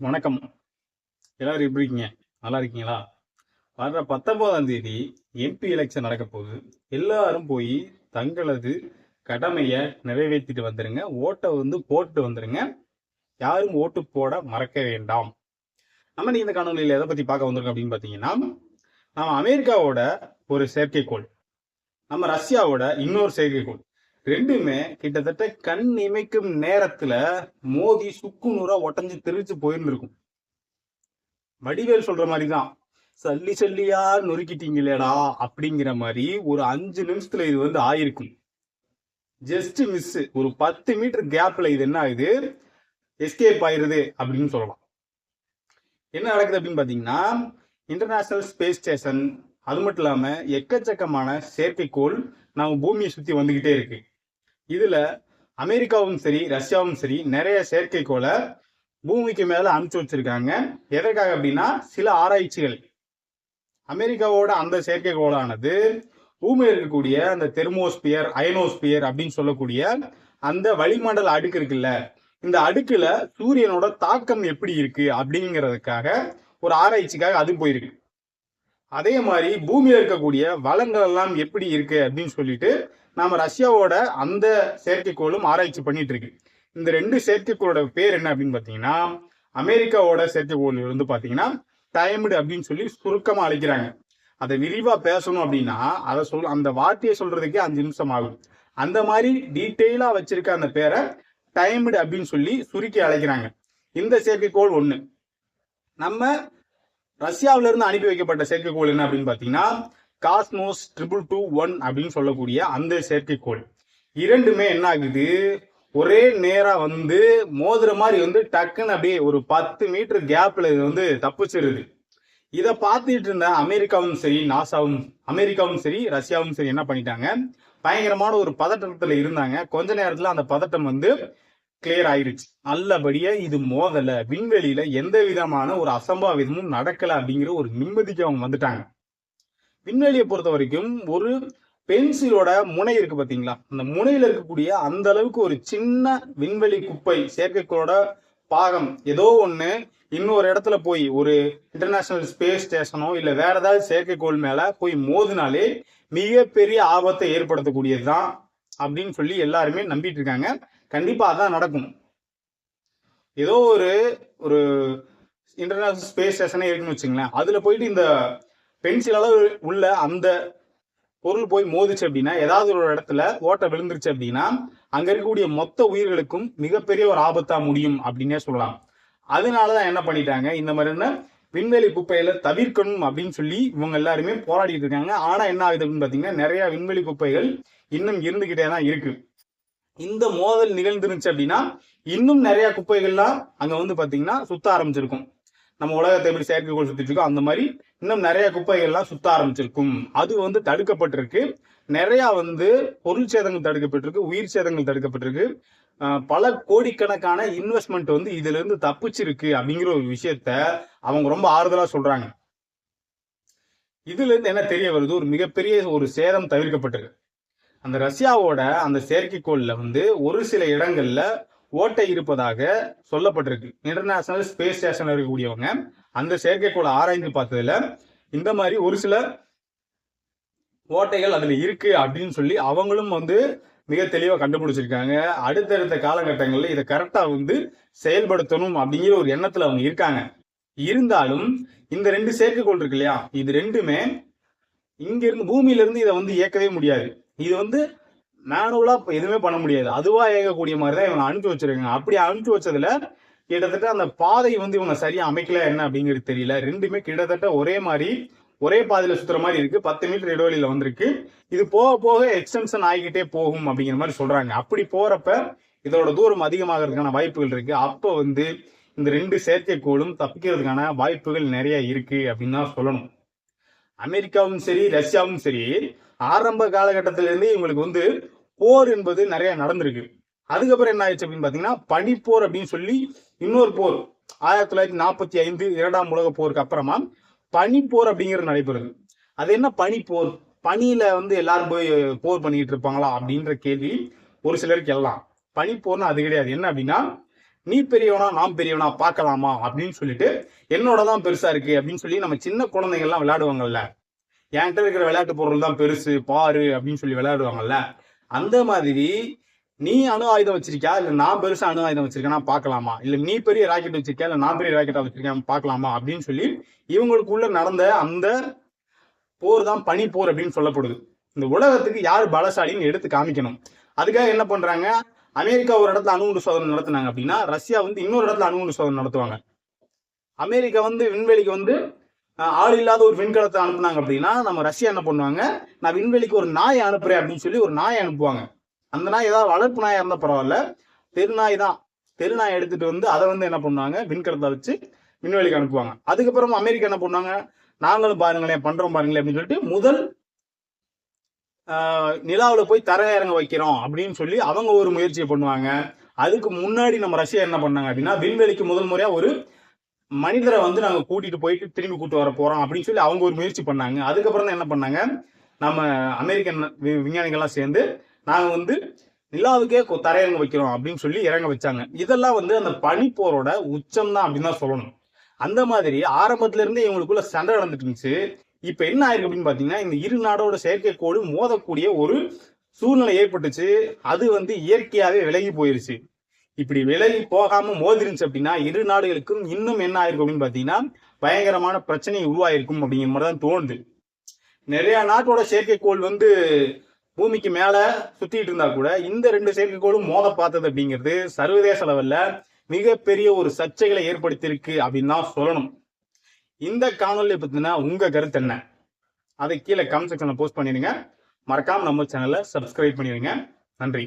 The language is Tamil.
வணக்கம். எல்லாரும் எப்படி இருக்கீங்க? நல்லா இருக்கீங்களா? வர்ற 19ஆம் தேதி எம்பி எலெக்ஷன் நடக்க போகுது. எல்லாரும் போய் தங்களது கடமையை நிறைவேற்றிட்டு வந்துருங்க. ஓட்டை போட்டு வந்துருங்க. யாரும் ஓட்டு போட மறக்க வேண்டாம். நம்ம இன்னைக்கு இந்த காணொலியில் எதை பத்தி பார்க்க வந்திருக்கோம் அப்படின்னு பார்த்தீங்கன்னா, நம்ம அமெரிக்காவோட ஒரு செயற்கைக்கோள், நம்ம ரஷ்யாவோட இன்னொரு செயற்கைக்கோள், ரெண்டுமே கிட்டத்தட்ட கண் இமைக்கும் நேரத்துல மோதி சுக்கு நூறா உடஞ்சு தெரிச்சு போயிருந்திருக்கும். வடிவேல் சொல்ற மாதிரிதான், சல்லி சல்லியா நொறுக்கிட்டீங்களேடா அப்படிங்கிற மாதிரி ஒரு 5 நிமிஷத்துல இது ஆயிருக்கும். Just miss. ஒரு 10 மீட்டர் கேப்ல இது என்ன ஆகுது, எஸ்கேப் ஆயிருது அப்படின்னு சொல்லலாம். என்ன நடக்குது அப்படின்னு பாத்தீங்கன்னா, இன்டர்நேஷனல் ஸ்பேஸ் ஸ்டேஷன், அது மட்டும் இல்லாம எக்கச்சக்கமான செயற்கைக்கோள் நம்ம பூமியை சுத்தி வந்துகிட்டே இருக்கு. இதுல அமெரிக்காவும் சரி ரஷ்யாவும் சரி நிறைய செயற்கைக்கோளை பூமிக்கு மேல அனுப்பிச்சு வச்சிருக்காங்க. எதற்காக அப்படின்னா, சில ஆராய்ச்சிகள். அமெரிக்காவோட அந்த செயற்கைக்கோளானது பூமியில் இருக்கக்கூடிய அந்த தெர்மோஸ்பியர், அயனோஸ்பியர் அப்படின்னு சொல்லக்கூடிய அந்த வளிமண்டல அடுக்கு இருக்குல்ல, இந்த அடுக்குல சூரியனோட தாக்கம் எப்படி இருக்கு அப்படிங்கிறதுக்காக ஒரு ஆராய்ச்சிக்காக அது போயிருக்கு. அதே மாதிரி பூமியில இருக்கக்கூடிய வளங்கள் எல்லாம் எப்படி இருக்கு அப்படின்னு சொல்லிட்டு நாம ரஷ்யாவோட அந்த செயற்கைக்கோளும் ஆராய்ச்சி பண்ணிட்டு இருக்கு. இந்த 2 செயற்கைக்கோளோட பேர் என்ன அப்படின்னு பாத்தீங்கன்னா, அமெரிக்காவோட செயற்கைக்கோள் பாத்தீங்கன்னா டைம்டு அப்படின்னு சொல்லி சுருக்கமா அழைக்கிறாங்க. அதை விரிவா பேசணும் அப்படின்னா அந்த வார்த்தையை சொல்றதுக்கே 5 நிமிஷம் ஆகும். அந்த மாதிரி டீட்டெயிலா வச்சிருக்க அந்த பேரை டைம்டு அப்படின்னு சொல்லி சுருக்கி அழைக்கிறாங்க. இந்த செயற்கைக்கோள் ஒண்ணு. நம்ம ரஷ்யாவில இருந்து அனுப்பி வைக்கப்பட்ட செயற்கைக்கோள் என்ன அப்படின்னு பாத்தீங்கன்னா, காஸ்மோஸ் 2221 அப்படின்னு சொல்லக்கூடிய அந்த செயற்கைக்கோள். இரண்டுமே என்ன ஆகுது, ஒரே நேரா மோதுற மாதிரி டக்குன்னு அப்படியே ஒரு 10 மீட்டர் கேப்ல இது தப்பிச்சிருது. இதை பார்த்துட்டு இருந்த அமெரிக்காவும் சரி அமெரிக்காவும் சரி ரஷ்யாவும் சரி என்ன பண்ணிட்டாங்க, பயங்கரமான ஒரு பதட்டத்துல இருந்தாங்க. கொஞ்ச நேரத்துல அந்த பதட்டம் கிளியர் ஆயிருச்சு. நல்லபடியா இது மோதல, விண்வெளியில எந்த விதமான ஒரு அசம்பாவிதமும் நடக்கல அப்படிங்கிற ஒரு நிம்மதிக்கு அவங்க வந்துட்டாங்க. விண்வெளியை பொறுத்த வரைக்கும் ஒரு பென்சிலோட முனை இருக்கு பாத்தீங்களா, அந்த முனையில இருக்கக்கூடிய அந்த அளவுக்கு ஒரு சின்ன விண்வெளி குப்பை செயற்கைக்கோளோட பாகம் ஏதோ ஒண்ணு இன்னொரு இடத்துல போய் ஒரு இன்டர்நேஷனல் ஸ்பேஸ் ஸ்டேஷனோ இல்ல வேற ஏதாவது செயற்கைக்கோள் மேல போய் மோதினாலே மிகப்பெரிய ஆபத்தை ஏற்படுத்தக்கூடியதுதான் அப்படின்னு சொல்லி எல்லாருமே நம்பிட்டு இருக்காங்க. கண்டிப்பா அதான் நடக்கும். ஏதோ ஒரு ஒரு இன்டர்நேஷனல் ஸ்பேஸ் ஸ்டேஷனே இருக்குன்னு வச்சுங்களேன், அதுல போயிட்டு இந்த பென்சில் அளவு உள்ள அந்த பொருள் போய் மோதிச்சு அப்படின்னா, ஏதாவது ஒரு இடத்துல ஓட்டை விழுந்துருச்சு அப்படின்னா அங்க இருக்கக்கூடிய மொத்த உயிர்களுக்கும் மிகப்பெரிய ஒரு ஆபத்தா முடியும் அப்படின்னே சொல்லலாம். அதனாலதான் என்ன பண்ணிட்டாங்க, இந்த மாதிரியான விண்வெளி குப்பைகளை தவிர்க்கணும் அப்படின்னு சொல்லி இவங்க எல்லாருமே போராடிட்டு இருக்காங்க. ஆனா என்ன ஆகுது அப்படின்னு பாத்தீங்கன்னா, நிறைய விண்வெளி குப்பைகள் இன்னும் இருந்துகிட்டே தான் இருக்கு. இந்த மோதல் நிகழ்ந்துருச்சு அப்படின்னா இன்னும் நிறைய குப்பைகள்லாம் அங்க பாத்தீங்கன்னா சுத்த ஆரம்பிச்சிருக்கும். நம்ம உலகத்தை எப்படி செயற்கைக்கோள் சுத்திட்டு இருக்கோம் அந்த மாதிரி இன்னும் நிறைய குப்பைகள்லாம் சுத்த ஆரம்பிச்சிருக்கும். அது தடுக்கப்பட்டிருக்கு. நிறைய பொருள் சேதங்கள் தடுக்கப்பட்டிருக்கு, உயிர் சேதங்கள் தடுக்கப்பட்டிருக்கு. பல கோடிக்கணக்கான இன்வெஸ்ட்மெண்ட் இதுல இருந்து தப்பிச்சிருக்கு அப்படிங்கிற ஒரு விஷயத்த அவங்க ரொம்ப ஆறுதலா சொல்றாங்க. இதுல இருந்து என்ன தெரிய வருது, ஒரு மிகப்பெரிய ஒரு சேதம் தவிர்க்கப்பட்டிருக்கு. அந்த ரஷ்யாவோட அந்த செயற்கைக்கோள்ல ஒரு சில இடங்கள்ல ஓட்டை இருப்பதாக சொல்லப்பட்டிருக்கு. இன்டர்நேஷனல் ஸ்பேஸ் ஸ்டேஷன்ல இருக்கக்கூடியவங்க அந்த செயற்கைக்கோளை ஆராய்ந்து பார்த்ததுல இந்த மாதிரி ஒரு சில ஓட்டைகள் அதுல இருக்கு அப்படின்னு சொல்லி அவங்களும் மிக தெளிவா கண்டுபிடிச்சிருக்காங்க. அடுத்தடுத்த காலகட்டங்கள்ல இதை கரெக்டா செயல்படுத்தணும் அப்படிங்கிற ஒரு எண்ணத்துல அவங்க இருக்காங்க. இருந்தாலும் இந்த 2 செயற்கைக்கோள் இருக்கு இல்லையா, இது ரெண்டுமே இங்க இருந்து பூமியில இருந்து இதை இயக்கவே முடியாது. இது மேனுவலா எதுவுமே பண்ண முடியாது. அதுவா இயங்கக்கூடிய மாதிரி தான் இவங்க அனுப்பிச்சு வச்சிருக்காங்க. அப்படி அனுப்பிச்சு வச்சதுல கிட்டத்தட்ட அந்த பாதை இவங்க சரியா அமைக்கல என்ன அப்படிங்கிறது தெரியல. ரெண்டுமே கிட்டத்தட்ட ஒரே மாதிரி ஒரே பாதையில சுத்துற மாதிரி இருக்கு. 10 மீட்டர் இடைவெளியில வந்திருக்கு. இது போக போக எக்ஸ்டென்ஷன் ஆகிக்கிட்டே போகும் அப்படிங்கிற மாதிரி சொல்றாங்க. அப்படி போறப்ப இதோட தூரம் அதிகமாகிறதுக்கான வாய்ப்புகள் இருக்கு. அப்ப இந்த 2 செயற்கைக்கோளும் தப்பிக்கிறதுக்கான வாய்ப்புகள் நிறைய இருக்கு அப்படின்னு தான் சொல்லணும். அமெரிக்காவும் சரி ரஷ்யாவும் சரி ஆரம்ப காலகட்டத்திலிருந்து இவங்களுக்கு போர் என்பது நிறைய நடந்திருக்கு. அதுக்கப்புறம் என்ன ஆயிடுச்சு அப்படின்னு பாத்தீங்கன்னா, பனிப்போர் அப்படின்னு சொல்லி இன்னொரு போர் 1945 2ஆம் உலக போருக்கு அப்புறமா பனிப்போர் அப்படிங்கிறது நடைபெறுது. அது என்ன பனிப்போர், பனியில எல்லாரும் போய் போர் பண்ணிட்டு இருப்பாங்களா அப்படின்ற கேள்வி ஒரு சிலருக்கு எல்லாம். பனிப்போர்னு அது கிடையாது. என்ன அப்படின்னா, நீ பெரியவனா நாம் பெரியவனா பார்க்கலாமா அப்படின்னு சொல்லிட்டு என்னோட தான் பெருசா இருக்கு அப்படின்னு சொல்லி நம்ம சின்ன குழந்தைங்கள்லாம் விளையாடுவாங்கல்ல, என்கிட்ட இருக்கிற விளையாட்டு பொருள் தான் பெருசு பாரு அப்படின்னு சொல்லி விளையாடுவாங்கல்ல, அந்த மாதிரி நீ அணு ஆயுதம் வச்சிருக்கியா இல்ல நான் பெருசா அணு ஆயுதம் வச்சிருக்கேன்னா பார்க்கலாமா, இல்ல நீ பெரிய ராக்கெட் வச்சிருக்கியா இல்ல நான் பெரிய ராக்கெட்டா வச்சிருக்கேன் பார்க்கலாமா அப்படின்னு சொல்லி இவங்களுக்குள்ள நடந்த அந்த போர் தான் பனி போர் அப்படின்னு சொல்லப்படுது. இந்த உலகத்துக்கு யார் பலசாலின்னு எடுத்து காமிக்கணும். அதுக்காக என்ன பண்றாங்க, அமெரிக்கா ஒரு இடத்துல அணுகுண்டு சோதனை நடத்தினாங்க அப்படின்னா ரஷ்யா வந்து இன்னொரு இடத்துல அணுகுண்டு சோதனை நடத்துவாங்க. அமெரிக்கா வந்து விண்வெளிக்கு வந்து ஆள் இல்லாத ஒரு விண்கலத்தை அனுப்புனாங்க அப்படின்னா நம்ம ரஷ்யா என்ன பண்ணுவாங்க, நான் விண்வெளிக்கு ஒரு நாயை அனுப்புறேன் அப்படின்னு சொல்லி ஒரு நாயை அனுப்புவாங்க. அந்த நாய் ஏதாவது வளர்ப்பு நாயா இருந்தா பரவாயில்ல, தெருநாய் தான், தெருநாயை எடுத்துட்டு வந்து அதை வந்து என்ன பண்ணுவாங்க விண்கலத்தை வச்சு விண்வெளிக்கு அனுப்புவாங்க. அதுக்கப்புறம் அமெரிக்கா என்ன பண்ணுவாங்க, நாங்களும் பாருங்களேன் பண்றோம் பாருங்களேன் அப்படின்னு சொல்லிட்டு முதல் நிலாவில் போய் தர இறங்க வைக்கிறோம் அப்படின்னு சொல்லி அவங்க ஒரு முயற்சியை பண்ணுவாங்க. அதுக்கு முன்னாடி நம்ம ரஷ்யா என்ன பண்ணாங்க அப்படின்னா விண்வெளிக்கு முதல் முறையா ஒரு மனிதரை வந்து நாங்க கூட்டிட்டு போயிட்டு திரும்பி கூட்டு வர போறோம் அப்படின்னு சொல்லி அவங்க ஒரு முயற்சி பண்ணாங்க. அதுக்கப்புறம் தான் என்ன பண்ணாங்க, நம்ம அமெரிக்கன் விஞ்ஞானிகள்லாம் சேர்ந்து நாங்க வந்து நிலாவுக்கே தரையிறங்க வைக்கிறோம் அப்படின்னு சொல்லி இறங்க வச்சாங்க. இதெல்லாம் வந்து அந்த பனிப்போரோட உச்சம் தான் அப்படின்னு தான் சொல்லணும். அந்த மாதிரி ஆரம்பத்துல இருந்தே இவங்களுக்குள்ள சண்டை நடந்துட்டு இருந்துச்சு. இப்ப என்ன ஆயிருக்கு அப்படின்னு பாத்தீங்கன்னா, இந்த இரு நாடோட செயற்கைக்கோள் மோதக்கூடிய ஒரு சூழ்நிலை ஏற்பட்டுச்சு. அது வந்து இயற்கையாவே விலகி போயிருச்சு. இப்படி விலகி போகாம மோதிருந்துச்சு அப்படின்னா இரு நாடுகளுக்கும் இன்னும் என்ன ஆயிருக்கும் அப்படின்னு பாத்தீங்கன்னா பயங்கரமான பிரச்சனை உருவாயிருக்கும் அப்படிங்கிற மாதிரி தான் தோணுது. நிறைய நாட்டோட செயற்கைக்கோள் வந்து பூமிக்கு மேல சுத்திட்டு இருந்தா கூட இந்த 2 செயற்கைக்கோளும் மோத பார்த்தது அப்படிங்கிறது சர்வதேச லெவல்ல மிகப்பெரிய ஒரு சர்ச்சைகளை ஏற்படுத்தியிருக்கு அப்படின்னு தான் சொல்லணும். இந்த காணொலியை பத்தினா உங்க கருத்து என்ன, அதை கீழே கமெண்ட் செக்ஷன்ல போஸ்ட் பண்ணிடுங்க. மறக்காம நம்ம சேனலை சப்ஸ்கிரைப் பண்ணிடுங்க. நன்றி.